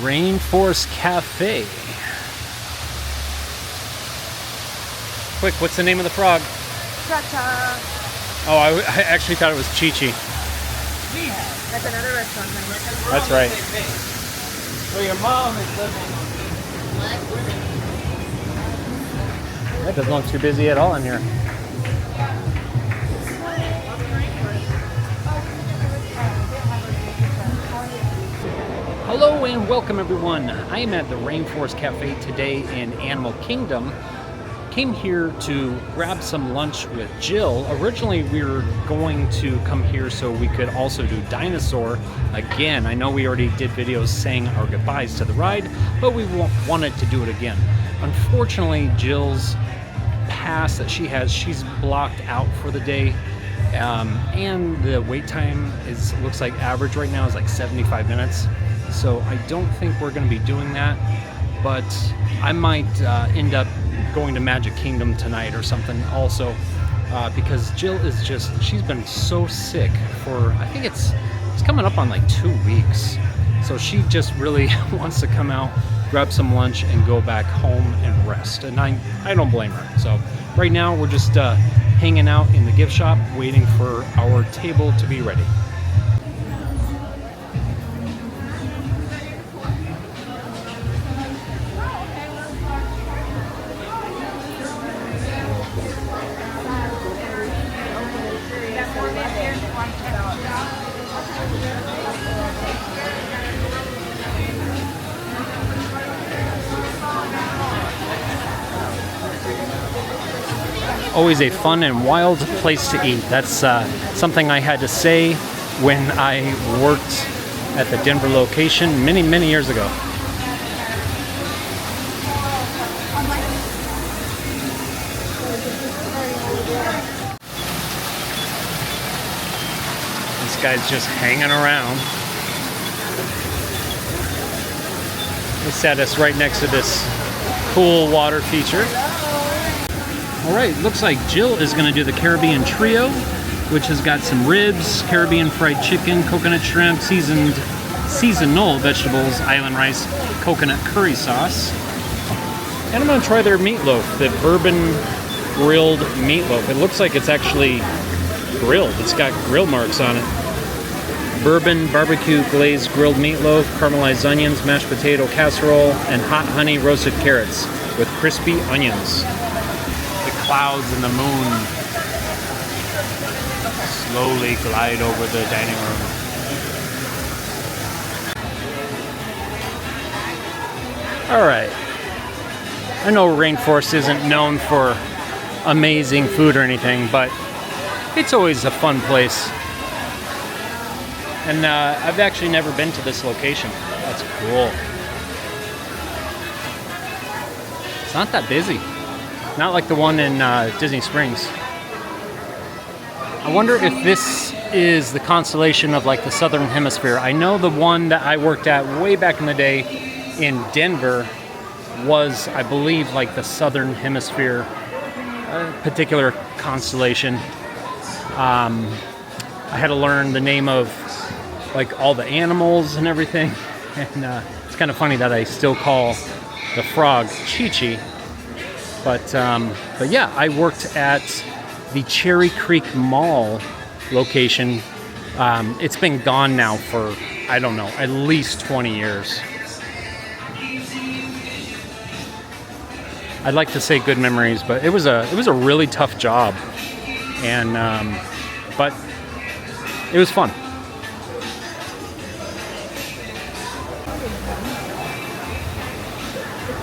Rainforest Cafe. Quick, what's the name of the frog? Cha-cha. Oh, I actually thought it was Chi-Chi. That's another restaurant. That's right. Well, your mom is living. That doesn't look too busy at all in here. Hello and welcome everyone. I am at the Rainforest Cafe today in Animal Kingdom. Came here to grab some lunch with Jill. Originally we were going to come here so we could also do Dinosaur again. I know we already did videos saying our goodbyes to the ride, but we wanted to do it again. Unfortunately, Jill's pass that she has, she's blocked out for the day. And the wait time looks like average right now is like 75 minutes. So I don't think we're going to be doing that, but I might end up going to Magic Kingdom tonight or something also, because Jill is she's been so sick for, I think it's coming up on like 2 weeks. So she just really wants to come out, grab some lunch and go back home and rest. And I don't blame her. So right now we're just hanging out in the gift shop waiting for our table to be ready. Always a fun and wild place to eat. That's something I had to say when I worked at the Denver location many years ago. This guy's just hanging around. He sat us right next to this cool water feature. All right, looks like Jill is going to do the Caribbean Trio, which has got some ribs, Caribbean fried chicken, coconut shrimp, seasonal vegetables, island rice, coconut curry sauce. And I'm going to try their meatloaf, the bourbon grilled meatloaf. It looks like it's actually grilled. It's got grill marks on it. Bourbon barbecue glazed grilled meatloaf, caramelized onions, mashed potato casserole, and hot honey roasted carrots with crispy onions. Clouds and the moon slowly glide over the dining room. All right. I know Rainforest isn't known for amazing food or anything, but it's always a fun place. And I've actually never been to this location. That's cool. It's not that busy. Not like the one in Disney Springs. I wonder if this is the constellation of like the Southern Hemisphere. I know the one that I worked at way back in the day in Denver was, I believe, like the Southern Hemisphere particular constellation. I had to learn the name of like all the animals and everything. And it's kind of funny that I still call the frog Chi-Chi. But yeah, I worked at the Cherry Creek Mall location. It's been gone now for, I don't know, at least 20 years. I'd like to say good memories, but it was a really tough job, and but it was fun.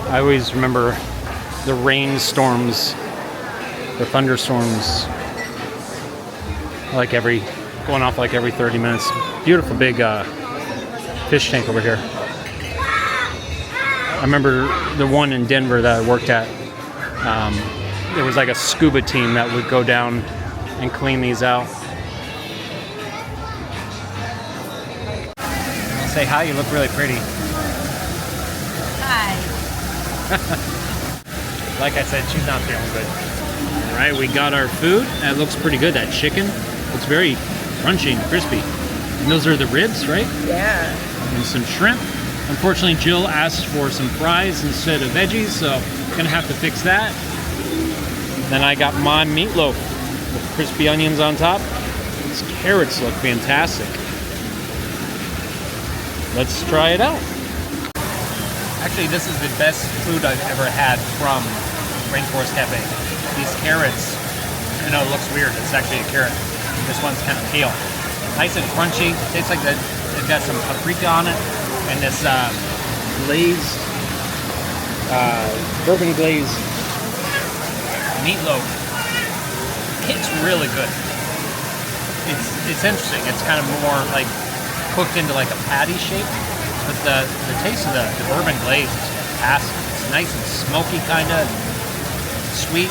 I always remember the rainstorms, the thunderstorms, going off like every 30 minutes. Beautiful big fish tank over here. I remember the one in Denver that I worked at. There was like a scuba team that would go down and clean these out. Say hi, you look really pretty. Hi. Like I said, she's not feeling good. All right, we got our food. That looks pretty good. That chicken looks very crunchy and crispy. And those are the ribs, right? Yeah. And some shrimp. Unfortunately, Jill asked for some fries instead of veggies, so gonna have to fix that. Then I got my meatloaf with crispy onions on top. These carrots look fantastic. Let's try it out. Actually, this is the best food I've ever had from Rainforest Cafe. These carrots, I know it looks weird, it's actually a carrot. This one's kind of pale. Nice and crunchy. Tastes like they've got some paprika on it. And this glazed, bourbon glazed meatloaf. It's really good. It's interesting. It's kind of more like cooked into like a patty shape. But the taste of the bourbon glaze is fantastic. It's nice and smoky, kind of sweet.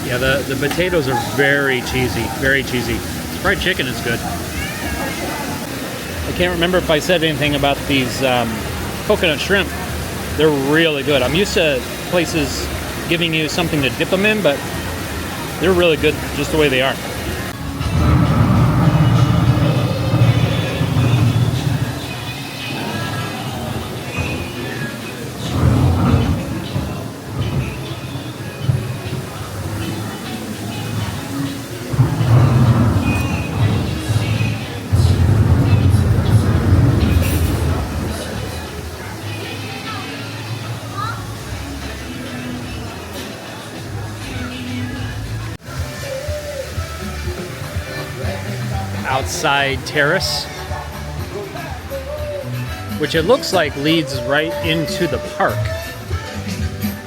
Yeah, the potatoes are very cheesy, very cheesy. Fried chicken is good. I can't remember if I said anything about these coconut shrimp. They're really good. I'm used to places giving you something to dip them in, but they're really good just the way they are. Outside terrace, which it looks like leads right into the park.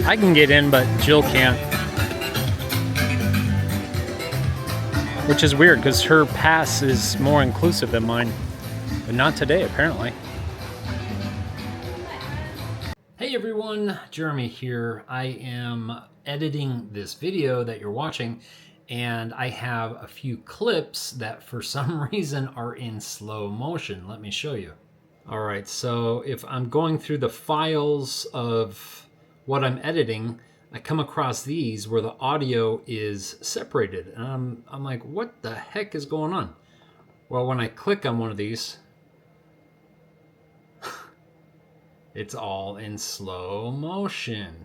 I can get in, but Jill can't. Which is weird because her pass is more inclusive than mine. But not today, apparently. Hey everyone, Jeremy here. I am editing this video that you're watching, and I have a few clips that for some reason are in slow motion. Let me show you. All right, so if I'm going through the files of what I'm editing, I come across these where the audio is separated. And I'm like, what the heck is going on? Well, when I click on one of these, it's all in slow motion.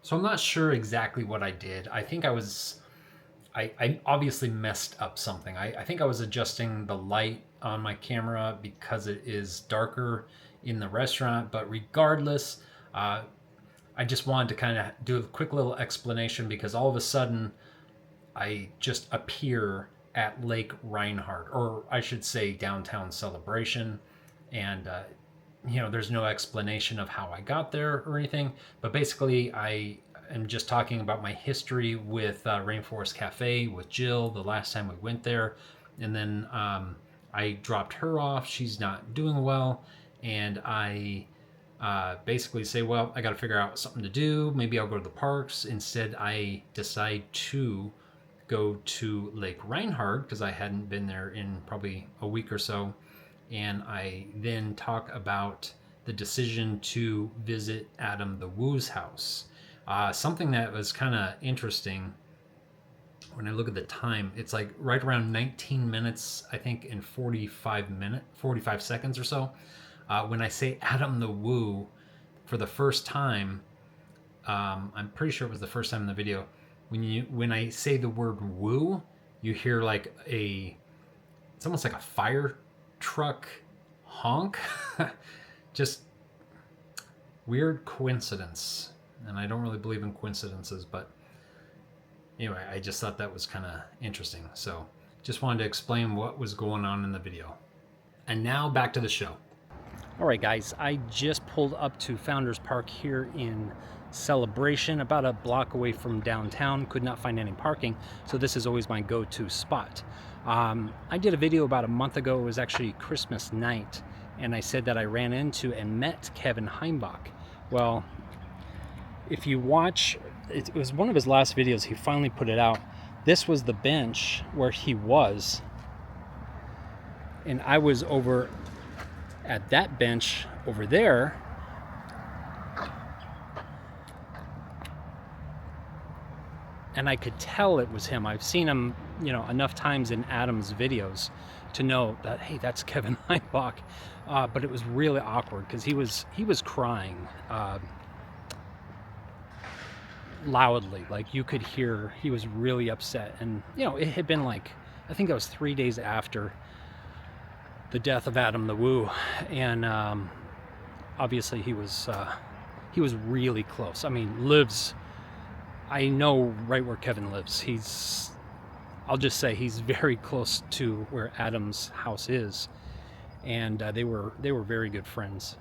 So I'm not sure exactly what I did. I think I obviously messed up something. I think I was adjusting the light on my camera because it is darker in the restaurant, but regardless, I just wanted to kind of do a quick little explanation because all of a sudden I just appear at Lake Reinhardt, or I should say downtown Celebration, and you know, there's no explanation of how I got there or anything, but basically I am just talking about my history with Rainforest Cafe with Jill the last time we went there, and then I dropped her off. She's not doing well, and I basically say, well, I got to figure out something to do. Maybe I'll go to the parks. Instead, I decide to go to Lake Reinhardt because I hadn't been there in probably a week or so, and I then talk about the decision to visit Adam the Woo's house. Something that was kind of interesting when I look at the time, it's like right around 19 minutes, I think, and 45 seconds or so. When I say Adam the Woo for the first time, I'm pretty sure it was the first time in the video. When I say the word woo, you hear like it's almost like a fire truck honk. Just weird coincidence. And I don't really believe in coincidences, but anyway, I just thought that was kind of interesting. So just wanted to explain what was going on in the video. And now back to the show. All right, guys, I just pulled up to Founders Park here in Celebration, about a block away from downtown. Could not find any parking, so this is always my go-to spot. I did a video about a month ago. It was actually Christmas night, and I said that I ran into and met Kevin Heimbach. Well, if you watch, it was one of his last videos. He finally put it out. This was the bench where he was, and I was over at that bench over there, and I could tell it was him. I've seen him you know, enough times in Adam's videos to know that, hey, that's Kevin Heimbach. But it was really awkward because he was crying loudly. Like, you could hear he was really upset. And, you know, it had been like, I think that was 3 days after the death of Adam the Woo. And obviously he was really close. I mean, I know right where Kevin lives. I'll just say he's very close to where Adam's house is, and they were very good friends.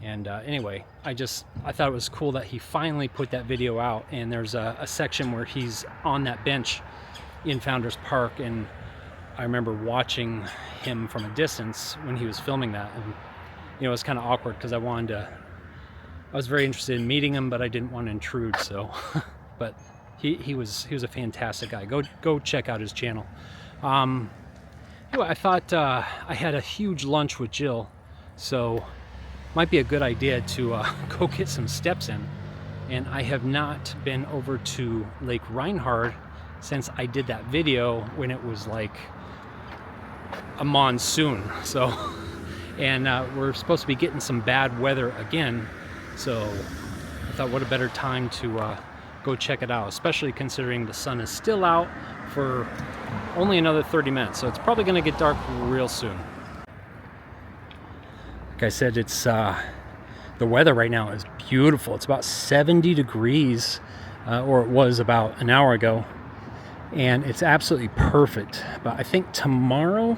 And anyway, I thought it was cool that he finally put that video out. And there's a section where he's on that bench in Founders Park, and I remember watching him from a distance when he was filming that, and you know, it was kind of awkward because I was very interested in meeting him, but I didn't want to intrude. So, but he was a fantastic guy. Go check out his channel. Anyway, I thought I had a huge lunch with Jill, so might be a good idea to go get some steps in. And I have not been over to Lake Reinhard since I did that video when it was like a monsoon. So, and we're supposed to be getting some bad weather again. So I thought, what a better time to go check it out, especially considering the sun is still out for only another 30 minutes. So it's probably going to get dark real soon. Like I said, it's the weather right now is beautiful. It's about 70 degrees, or it was about an hour ago, and it's absolutely perfect. But I think tomorrow,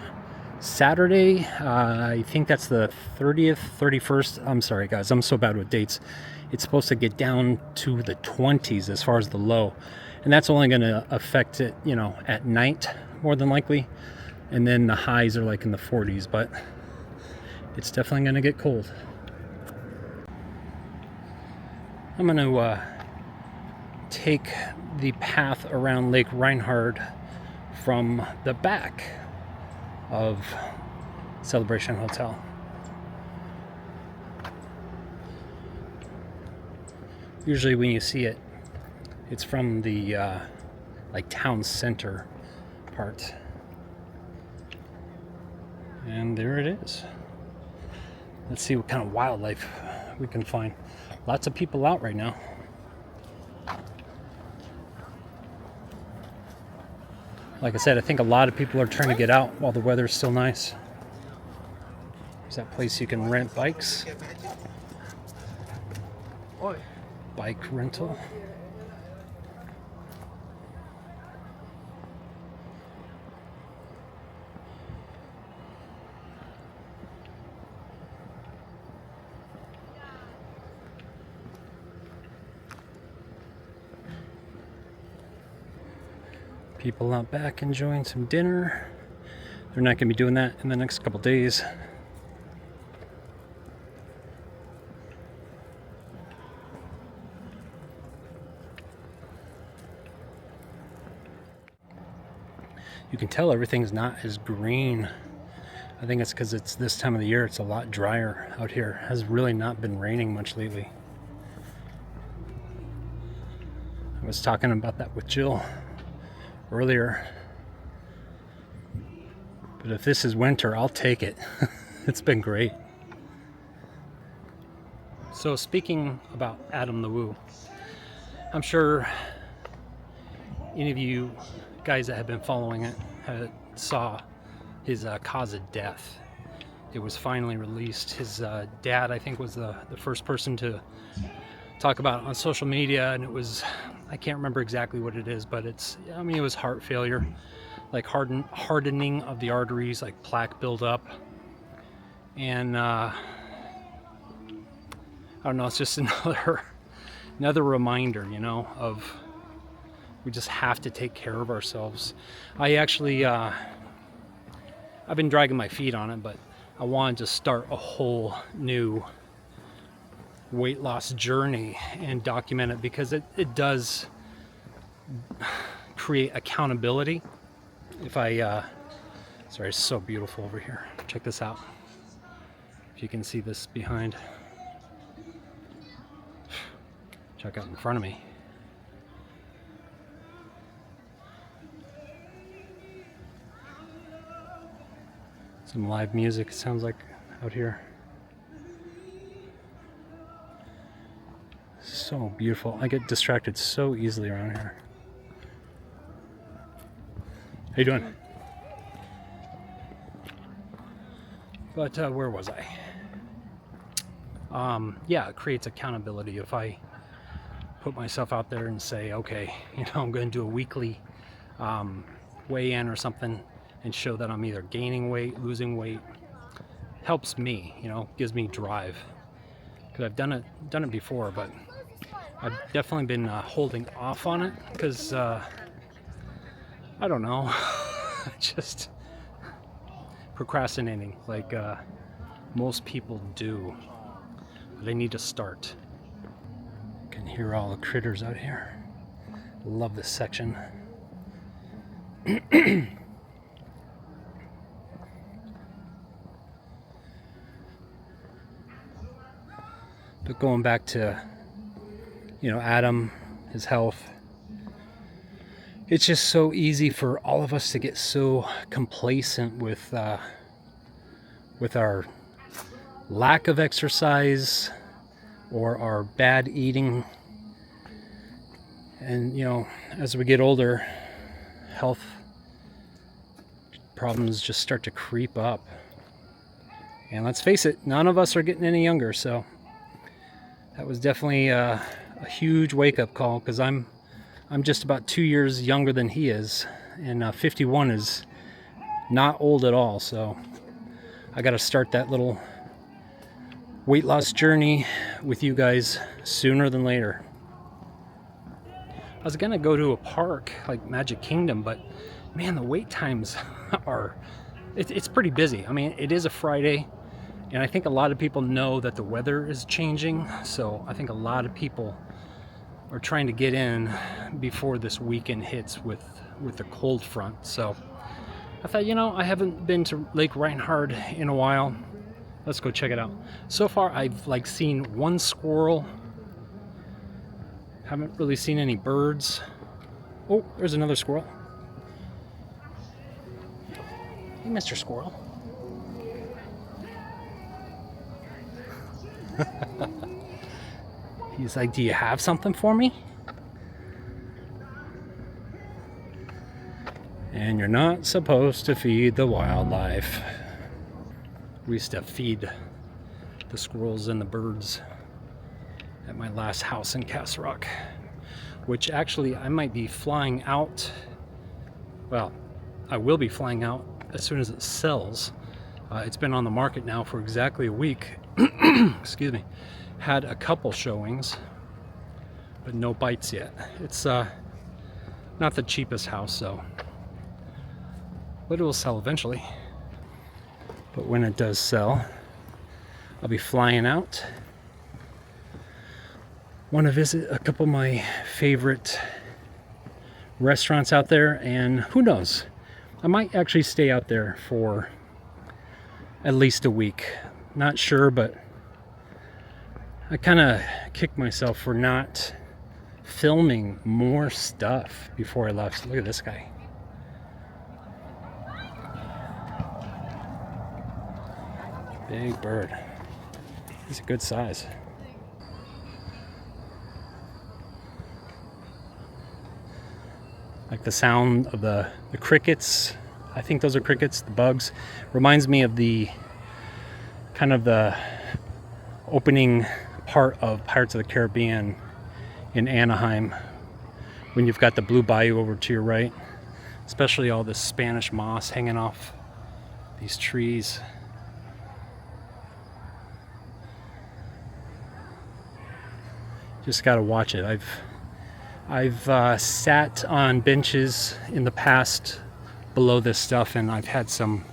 Saturday, I think that's the 30th, 31st. I'm sorry, guys, I'm so bad with dates. It's supposed to get down to the 20s as far as the low, and that's only going to affect it, you know, at night more than likely, and then the highs are like in the 40s. But it's definitely going to get cold. I'm going to take the path around Lake Reinhard from the back of Celebration Hotel. Usually when you see it, it's from the like town center part. And there it is. Let's see what kind of wildlife we can find. Lots of people out right now. Like I said, I think a lot of people are trying to get out while the weather's still nice. There's that place you can rent bikes. Bike rental. People out back enjoying some dinner. They're not going to be doing that in the next couple days. You can tell everything's not as green. I think it's because it's this time of the year. It's a lot drier out here. It has really not been raining much lately. I was talking about that with Jill earlier. But if this is winter, I'll take it. It's been great. So speaking about Adam the Woo, I'm sure any of you guys that have been following it saw his cause of death. It was finally released. His dad, I think, was the first person to talk about it on social media, and it was, I can't remember exactly what it is, but it was heart failure, like hardening of the arteries, like plaque buildup, and I don't know, it's just another reminder, you know, of we just have to take care of ourselves. I actually, I've been dragging my feet on it, but I wanted to start a whole new weight loss journey and document it, because it does create accountability. If I, sorry, it's so beautiful over here. Check this out. If you can see this behind. Check out in front of me. Some live music, it sounds like, out here. So beautiful. I get distracted so easily around here. How you doing? But where was I? Yeah, it creates accountability. If I put myself out there and say, okay, I'm going to do a weekly weigh-in or something and show that I'm either gaining weight, losing weight, helps me, gives me drive. Because I've done it before, but I've definitely been holding off on it because I don't know, just procrastinating like most people do. But I need to start. You can hear all the critters out here. Love this section. But going back to, Adam, his health, it's just so easy for all of us to get so complacent with our lack of exercise or our bad eating. And, as we get older, health problems just start to creep up. And let's face it, none of us are getting any younger, so that was definitely a huge wake-up call, because I'm just about 2 years younger than he is, and 51 is not old at all. So I got to start that little weight loss journey with you guys sooner than later. I was gonna go to a park like Magic Kingdom, but man, the wait times it's pretty busy. I mean, it is a Friday, and I think a lot of people know that the weather is changing, so I think a lot of people are trying to get in before this weekend hits with the cold front. So I thought, I haven't been to Lake Reinhard in a while. Let's go check it out. So far, I've seen one squirrel. Haven't really seen any birds. Oh, there's another squirrel. Hey, Mr. Squirrel. He's like, do you have something for me? And you're not supposed to feed the wildlife. We used to feed the squirrels and the birds at my last house in Castle Rock, which actually I might be flying out. Well, I will be flying out as soon as it sells. It's been on the market now for exactly a week. Excuse me. Had a couple showings, but no bites yet. It's not the cheapest house, so, but it will sell eventually. But when it does sell, I'll be flying out. Want to visit a couple of my favorite restaurants out there, and who knows, I might actually stay out there for at least a week. Not sure, but I kind of kicked myself for not filming more stuff before I left. Look at this guy. Big bird. He's a good size. Like the sound of the crickets. I think those are crickets, the bugs. Reminds me of the kind of the opening part of Pirates of the Caribbean in Anaheim, when you've got the blue bayou over to your right, especially all this Spanish moss hanging off these trees. Just got to watch it. I've sat on benches in the past below this stuff, and I've had some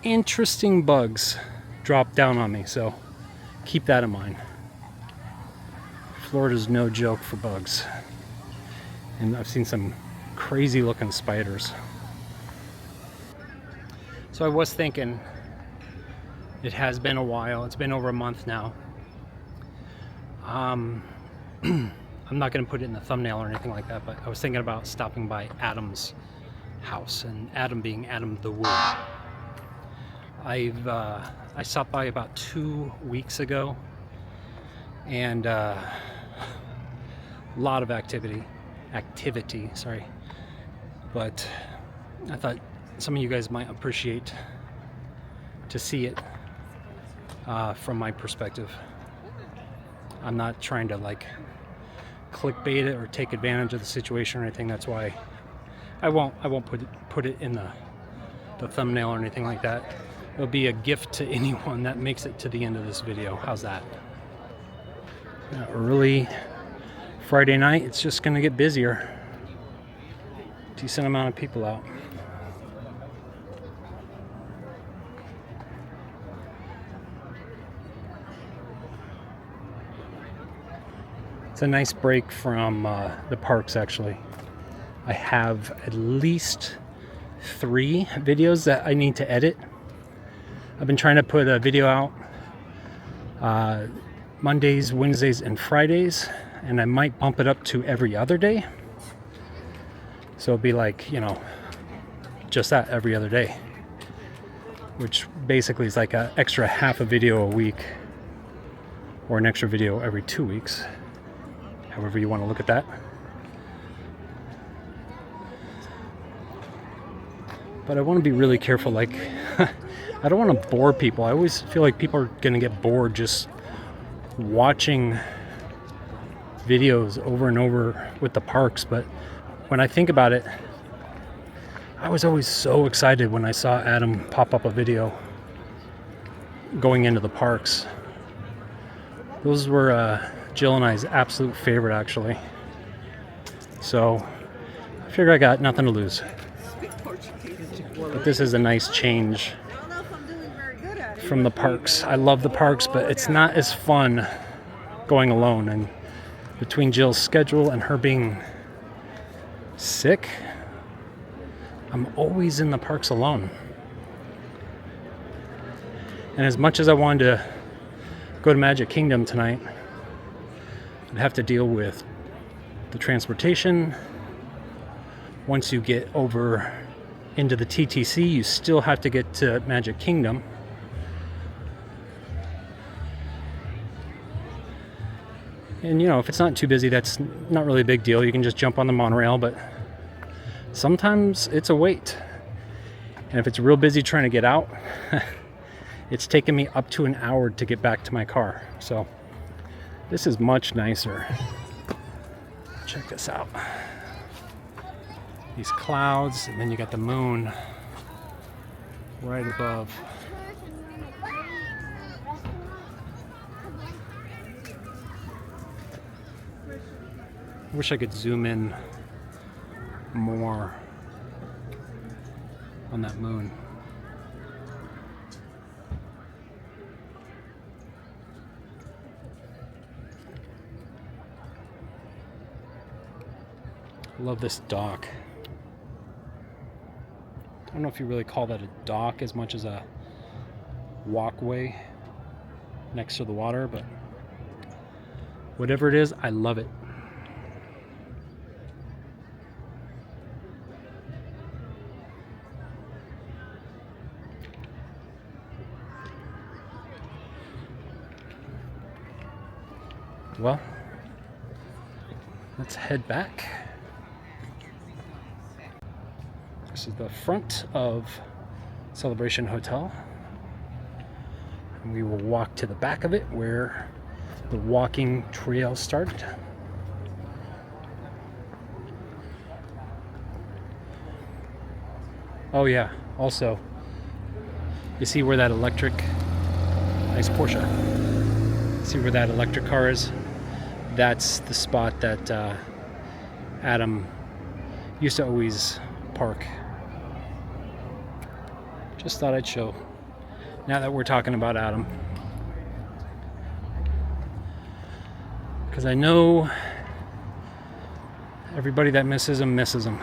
interesting bugs drop down on me, so keep that in mind. Florida's no joke for bugs, and I've seen some crazy looking spiders. So I was thinking, it has been a while, it's been over a month now. I'm not going to put it in the thumbnail or anything like that, but I was thinking about stopping by Adam's house, and Adam being Adam the Woo. I stopped by about 2 weeks ago, and a lot of activity, sorry. But I thought some of you guys might appreciate to see it from my perspective. I'm not trying to like clickbait it or take advantage of the situation or anything. That's why I won't put it in the thumbnail or anything like that. It'll be a gift to anyone that makes it to the end of this video. How's that? Early Friday night, it's just gonna get busier. Decent amount of people out. It's a nice break from the parks, actually. I have at least 3 videos that I need to edit. I've been trying to put a video out Mondays, Wednesdays, and Fridays, and I might bump it up to every other day. So it'll be like, you know, just that, every other day, which basically is like an extra half a video a week, or an extra video every 2 weeks, however you want to look at that. But I want to be really careful, like I don't want to bore people. I always feel like people are going to get bored just watching videos over and over with the parks. But when I think about it, I was always so excited when I saw Adam pop up a video going into the parks. Those were Jill and I's absolute favorite, actually. So I figure I got nothing to lose. But this is a nice change from the parks. I love the parks, but it's not as fun going alone. And between Jill's schedule and her being sick, I'm always in the parks alone. And as much as I wanted to go to Magic Kingdom tonight, I'd have to deal with the transportation. Once you get over into the TTC, you still have to get to Magic Kingdom. And you know, if it's not too busy, that's not really a big deal. You can just jump on the monorail, but sometimes it's a wait. And if it's real busy trying to get out, it's taken me up to an hour to get back to my car. So this is much nicer. Check this out. These clouds, and then you got the moon right above. I wish I could zoom in more on that moon. I love this dock. I don't know if you really call that a dock as much as a walkway next to the water, but whatever it is, I love it. Well, let's head back. This is the front of Celebration Hotel. And we will walk to the back of it where the walking trail started. Oh yeah, also, you see where that electric, nice Porsche. See where that electric car is? That's the spot that Adam used to always park. Just thought I'd show, now that we're talking about Adam. Because I know everybody that misses him misses him.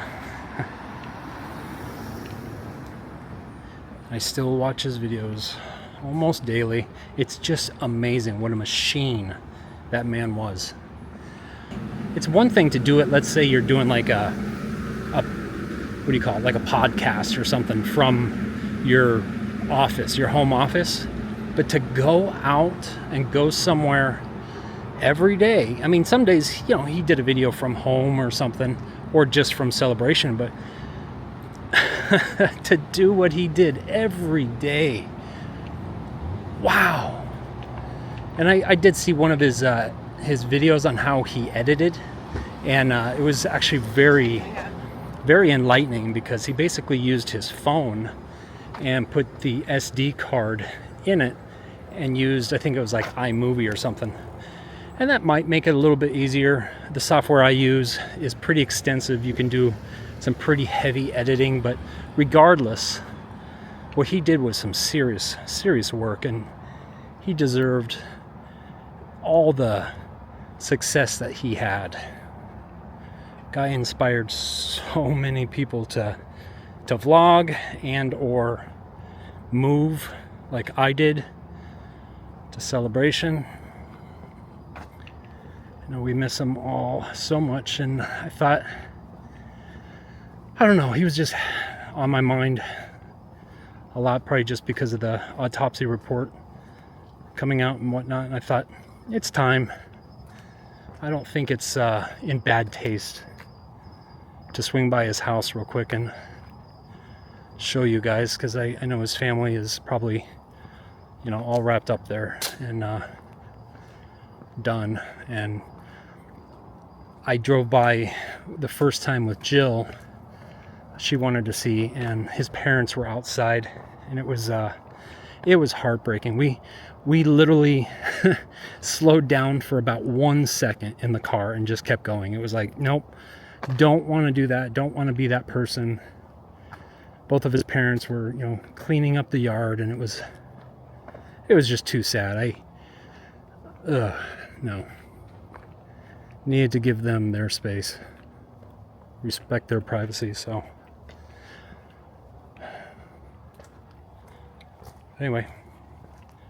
I still watch his videos almost daily. It's just amazing what a machine that man was. It's one thing to do it, let's say you're doing like a what do you call it, like a podcast or something from your office, your home office. But to go out and go somewhere every day, I mean, some days, you know, he did a video from home or something, or just from Celebration, but to do what he did every day, wow. And I did see one of his videos on how he edited, and it was actually very, very enlightening, because he basically used his phone and put the SD card in it and used, I think it was like iMovie or something. And that might make it a little bit easier. The software I use is pretty extensive. You can do some pretty heavy editing, but regardless, what he did was some serious work, and he deserved all the success that he had. Guy inspired so many people to vlog and or move like I did to Celebration. You know, we miss him all so much, and I thought, I don't know, he was just on my mind a lot, probably just because of the autopsy report coming out and whatnot, and I thought, it's time. I don't think it's in bad taste to swing by his house real quick and show you guys, because I know his family is probably, you know, all wrapped up there and done. And I drove by the first time with Jill. She wanted to see, and his parents were outside, and it was heartbreaking. We literally slowed down for about 1 second in the car and just kept going. It was like, nope, don't want to do that, don't want to be that person. Both of his parents were, you know, cleaning up the yard, and it was just too sad. No. Needed to give them their space, respect their privacy. So anyway,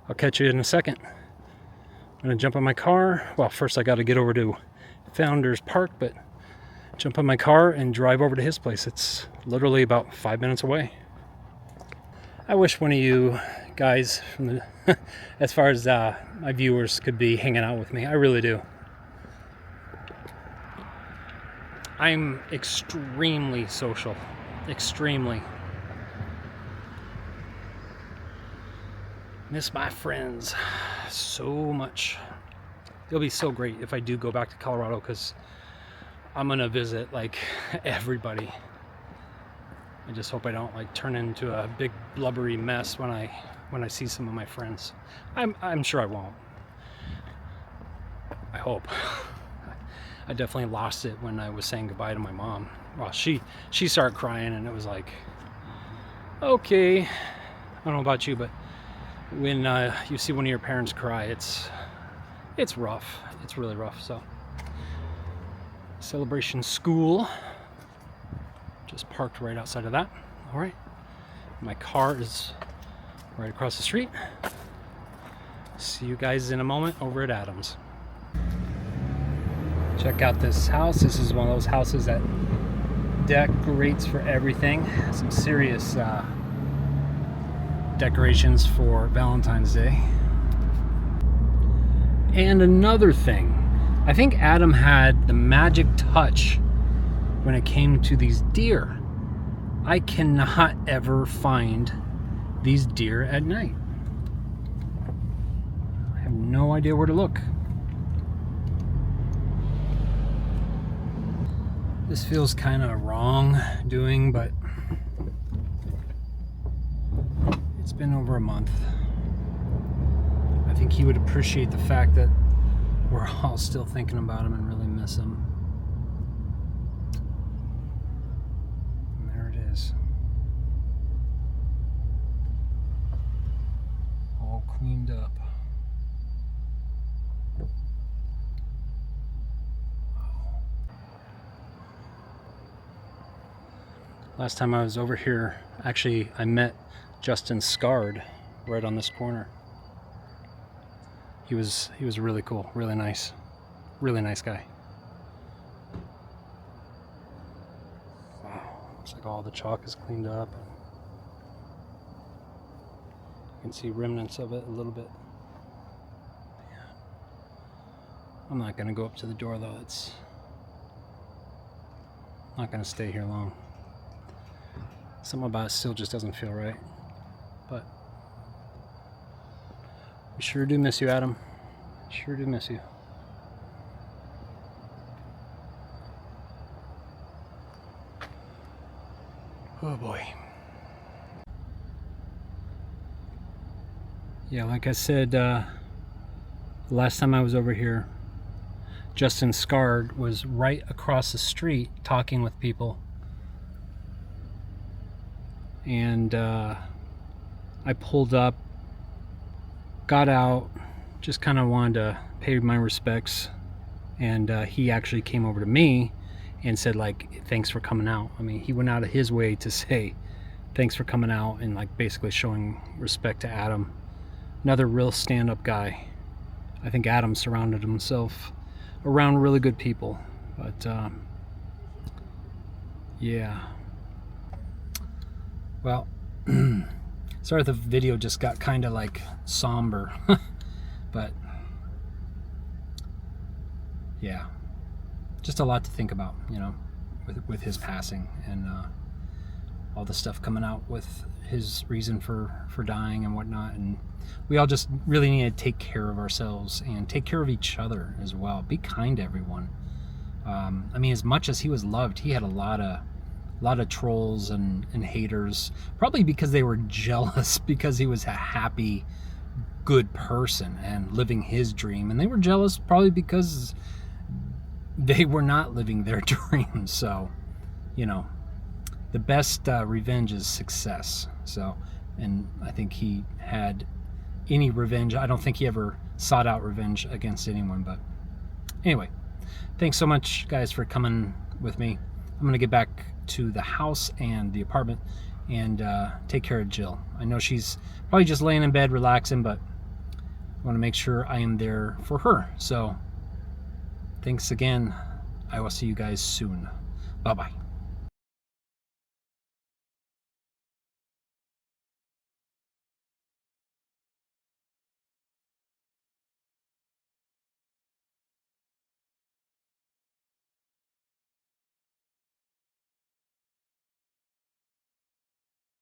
I'll catch you in a second. I'm gonna jump on my car. Well, first I got to get over to Founders Park, but jump on my car and drive over to his place. It's literally about 5 minutes away. I wish one of you guys from the as far as my viewers could be hanging out with me. I really do. I'm extremely social. Extremely. Miss my friends so much. It'll be so great if I do go back to Colorado, because I'm gonna visit like everybody. I just hope I don't like turn into a big blubbery mess when I see some of my friends. I'm sure I won't. I hope. I definitely lost it when I was saying goodbye to my mom. Well, she started crying, and it was like, okay. I don't know about you, but when you see one of your parents cry, it's rough. It's really rough. So Celebration School, just parked right outside of that. All right, my car is right across the street. See you guys in a moment over at Adams. Check out this house. This is one of those houses that decorates for everything. Some serious decorations for Valentine's Day. And another thing, I think Adam had the magic touch when it came to these deer. I cannot ever find these deer at night. I have no idea where to look. This feels kind of wrong doing, but it's been over a month. I think he would appreciate the fact that we're all still thinking about him and really miss him. And there it is. All cleaned up. Last time I was over here, actually, I met Justin Scard right on this corner. He was really cool, really nice guy. Wow, looks like all the chalk is cleaned up. You can see remnants of it a little bit. I'm not going to go up to the door though. It's not going to stay here long. Something about it still just doesn't feel right. But we sure do miss you, Adam. Sure do miss you. Oh boy. Yeah, like I said, last time I was over here, Justin Scard was right across the street talking with people. And I pulled up, got out, just kind of wanted to pay my respects. And he actually came over to me and said, like, thanks for coming out. I mean, he went out of his way to say thanks for coming out and like basically showing respect to Adam. Another real stand-up guy. I think Adam surrounded himself around really good people. But yeah. Well, sorry if the video just got kind of like somber. But yeah, just a lot to think about, you know, with his passing and all the stuff coming out with his reason for dying and whatnot. And we all just really need to take care of ourselves and take care of each other as well. Be kind to everyone. I mean, as much as he was loved, he had a lot of trolls and haters, probably because they were jealous because he was a happy, good person and living his dream. And they were jealous probably because they were not living their dream. So, you know, the best revenge is success. So, and I think he had any revenge. I don't think he ever sought out revenge against anyone. But anyway, thanks so much, guys, for coming with me. I'm going to get back to the house and the apartment and take care of Jill. I know she's probably just laying in bed relaxing, but I want to make sure I am there for her. So thanks again. I will see you guys soon. Bye-bye.